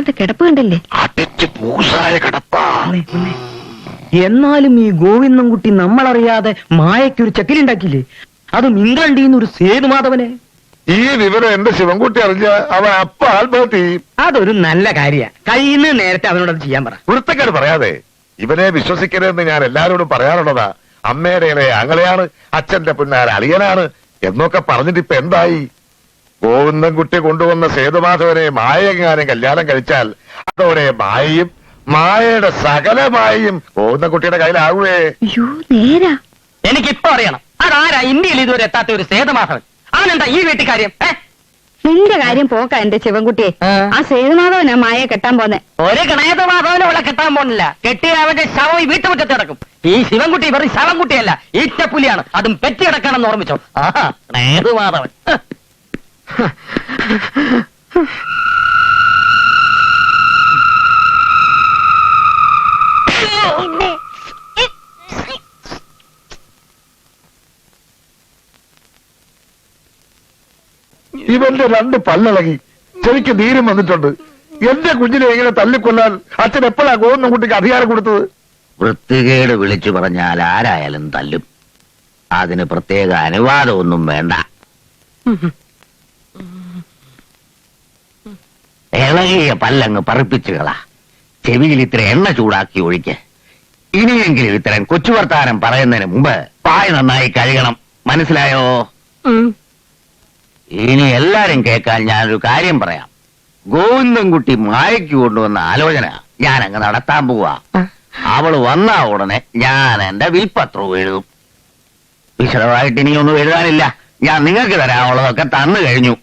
ഇപ്പോഴത്തെ കിടപ്പ് കണ്ടല്ലേ, അടച്ച് പൂസായ കിടപ്പാ. എന്നാലും ഈ ഗോവിന്ദൻകുട്ടി നമ്മളറിയാതെ മായയ്ക്കൊരു ചക്കിലുണ്ടാക്കിയില്ലേ, അതും ഇംഗ്ലണ്ടിന്ന് ഒരു സേതുമാധവനെ. ഈ വിവരം എന്റെ ശിവൻകുട്ടി അറിഞ്ഞ അവൻ അപ്പ ആത്മഹത്യ ചെയ്യും. അതൊരു നല്ല കാര്യ. കഴിയുന്ന നേരത്തെ അവനോടത് ചെയ്യാൻ പറ. വൃത്തിക്കേട് പറയാതെ. ഇവനെ വിശ്വസിക്കരുതെന്ന് ഞാൻ എല്ലാരോടും പറയാറുള്ളതാ. അമ്മയുടെ ഇളയ ആങ്ങളെയാണ്, അച്ഛന്റെ പുന്നാര അളിയനാണ് എന്നൊക്കെ പറഞ്ഞിട്ട് ഇപ്പൊ എന്തായി? ഗോവിന്ദൻകുട്ടി കൊണ്ടുവന്ന സേതുമാധവനെ മായെങ്ങാനും കല്യാണം കഴിച്ചാൽ അതോടെ മായയും മായയുടെ സകലമായും ഗോവിന്ദൻകുട്ടിയുടെ കയ്യിലാവുകയെ. അയ്യോ നേരാ. എനിക്കിപ്പോ അറിയണം, അതാരാ ഇന്ത്യയിൽ ഇതുവരെ എത്താത്ത ഒരു സേതുമാധവൻ? അവനെന്താ ഈ വീട്ടുകാര്യം? നിന്റെ കാര്യം പോക്കാ എന്റെ ശിവൻകുട്ടിയെ. ആ സേതുമാധവനാ മായയെ കെട്ടാൻ പോന്നെ. ഒരു ഗണേതമാധവനെ അവളെ കെട്ടാൻ പോണില്ല. കെട്ടിയ അവന്റെ ശവം ഈ വീട്ടുമുറ്റത്ത് കിടക്കും. ഈ ശിവൻകുട്ടി വെറും ശവൻകുട്ടിയല്ല, ഈറ്റപ്പുലിയാണ്. അതും പെറ്റി കിടക്കാണെന്ന് ഓർമ്മിച്ചോ. ആഹാ, ഗണേതമാധവൻ. ഇവന്റെ രണ്ട് പല്ലിളകി, ചെവിക്ക് നീരും വന്നിട്ടുണ്ട്. എന്റെ കുഞ്ഞിനെ എങ്ങനെ തല്ലിക്കൊല്ലാൻ അച്ഛൻ എപ്പോഴാ ഗോവിന്ദൻകുട്ടിക്ക് അധികാരം കൊടുത്തത്? വൃത്തികേട് വിളിച്ചു പറഞ്ഞാൽ ആരായാലും തല്ലും. അതിന് പ്രത്യേക അനുവാദമൊന്നും വേണ്ട. ഇളകിയ പല്ലങ്ങ് പറിപ്പിച്ചുകളാ. ചെവിയിൽ ഇത്ര എണ്ണ ചൂടാക്കി ഒഴിക്ക്. ഇനിയെങ്കിലും ഇത്തരം കൊച്ചു വർത്താനം പറയുന്നതിന് മുമ്പ് പായ നന്നായി കഴുകണം. മനസ്സിലായോ? ഇനി എല്ലാരും കേൾക്കാൻ ഞാനൊരു കാര്യം പറയാം. ഗോവിന്ദൻകുട്ടി മായയ്ക്ക് കൊണ്ടുവന്ന ആലോചന ഞാൻ അങ്ങ് നടത്താൻ പോവാ. അവള് വന്ന ഉടനെ ഞാൻ എന്റെ വിൽപത്രവും എഴുതും. വിശദമായിട്ട് ഇനിയൊന്നും എഴുതാനില്ല. ഞാൻ നിങ്ങൾക്ക് തരാനുള്ളതൊക്കെ തന്നു കഴിഞ്ഞു.